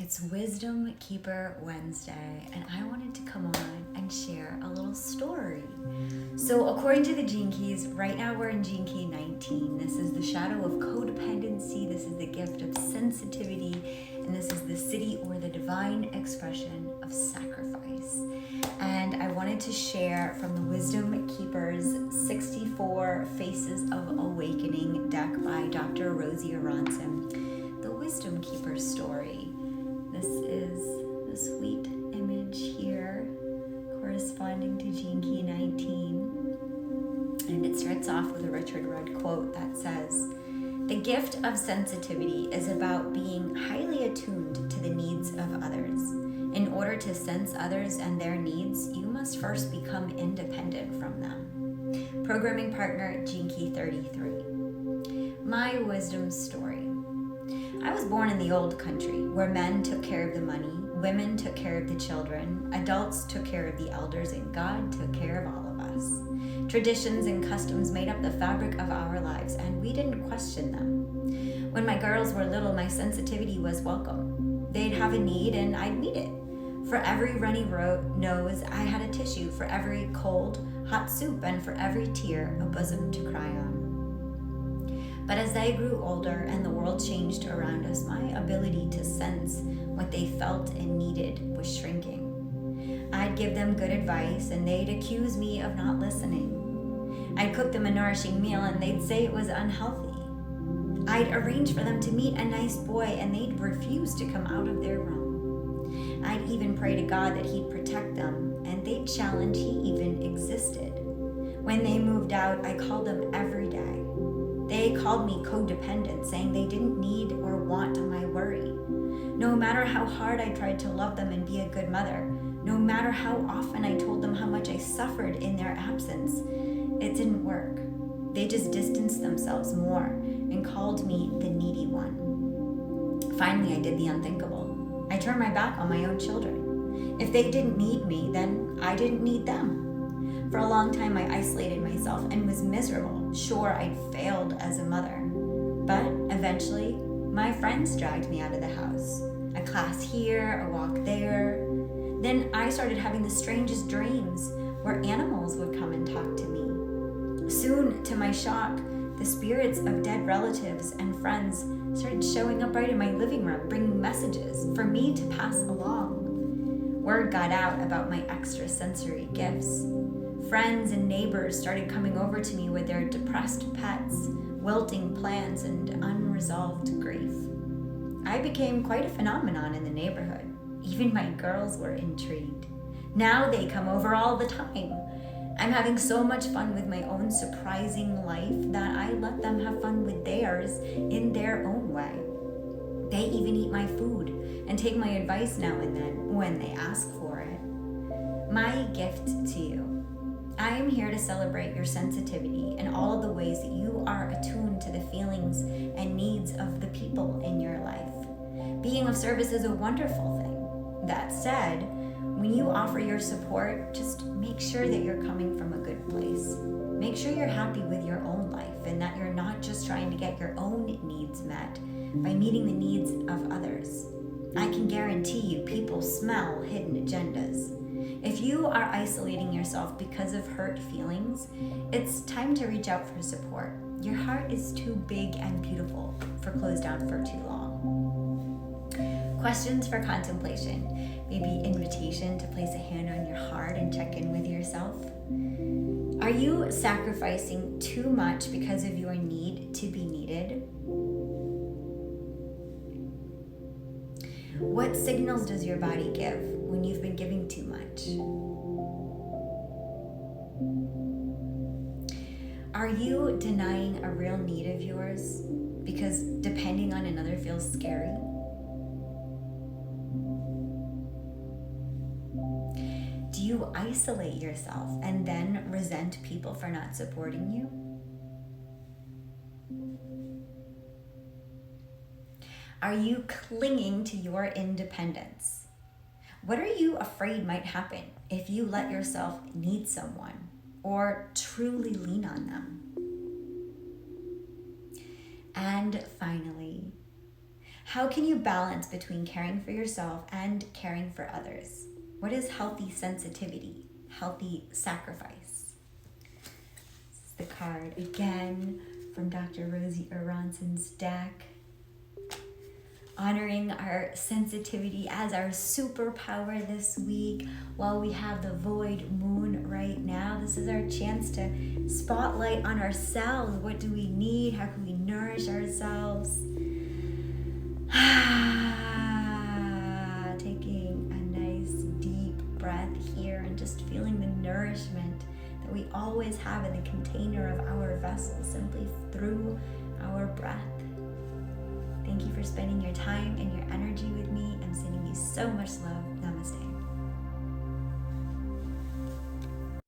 It's Wisdom Keeper Wednesday, and I wanted to come on and share a little story. So according to the Gene Keys, right now we're in Gene Key 19. This is the shadow of codependency, this is the gift of sensitivity, and this is the city or the divine expression of sacrifice. And I wanted to share from the Wisdom Keepers 64 Faces of Awakening deck by Dr. Rosy Aronson, the Wisdom Keeper story. This is the sweet image here corresponding to Gene Key 19. And it starts off with a Richard Rudd quote that says, "The gift of sensitivity is about being highly attuned to the needs of others. In order to sense others and their needs, you must first become independent from them." Programming partner, Gene Key 33. My wisdom story. I was born in the old country, where men took care of the money, women took care of the children, adults took care of the elders, and God took care of all of us. Traditions and customs made up the fabric of our lives, and we didn't question them. When my girls were little, my sensitivity was welcome. They'd have a need, and I'd meet it. For every runny nose, I had a tissue. For every cold, hot soup, and for every tear, a bosom to cry on. But as they grew older and the world changed around us, my ability to sense what they felt and needed was shrinking. I'd give them good advice and they'd accuse me of not listening. I'd cook them a nourishing meal and they'd say it was unhealthy. I'd arrange for them to meet a nice boy and they'd refuse to come out of their room. I'd even pray to God that he'd protect them, and they'd challenge he even existed. When they moved out, I called them every day. They called me codependent, saying they didn't need or want my worry. No matter how hard I tried to love them and be a good mother, no matter how often I told them how much I suffered in their absence, it didn't work. They just distanced themselves more and called me the needy one. Finally, I did the unthinkable. I turned my back on my own children. If they didn't need me, then I didn't need them. For a long time, I isolated myself and was miserable. Sure, I'd failed as a mother. But eventually, my friends dragged me out of the house. A class here, a walk there. Then I started having the strangest dreams where animals would come and talk to me. Soon, to my shock, the spirits of dead relatives and friends started showing up right in my living room, bringing messages for me to pass along. Word got out about my extrasensory gifts. Friends and neighbors started coming over to me with their depressed pets, wilting plants, and unresolved grief. I became quite a phenomenon in the neighborhood. Even my girls were intrigued. Now they come over all the time. I'm having so much fun with my own surprising life that I let them have fun with theirs in their own way. They even eat my food and take my advice now and then when they ask for it. My gift to you. I am here to celebrate your sensitivity and all of the ways that you are attuned to the feelings and needs of the people in your life. Being of service is a wonderful thing. That said, when you offer your support, just make sure that you're coming from a good place. Make sure you're happy with your own life and that you're not just trying to get your own needs met by meeting the needs of others. I can guarantee you people smell hidden agendas. If you are isolating yourself because of hurt feelings, it's time to reach out for support. Your heart is too big and beautiful for closed down for too long. Questions for contemplation. Maybe invitation to place a hand on your heart and check in with yourself. Are you sacrificing too much because of your need to be needed? What signals does your body give when you've been giving too much? Are you denying a real need of yours because depending on another feels scary? Do you isolate yourself and then resent people for not supporting you? Are you clinging to your independence? What are you afraid might happen if you let yourself need someone or truly lean on them? And finally, How can you balance between caring for yourself and caring for others? What is healthy sensitivity? Healthy sacrifice? This is the card again from Dr. Rosy Aronson's deck. Honoring our sensitivity as our superpower this week while we have the void moon right now. This is our chance to spotlight on ourselves. What do we need? How can we nourish ourselves? Taking a nice deep breath here and just feeling the nourishment that we always have in the container of our vessel, simply through our breath. Thank you for spending your time and your energy with me. I'm sending you so much love. Namaste.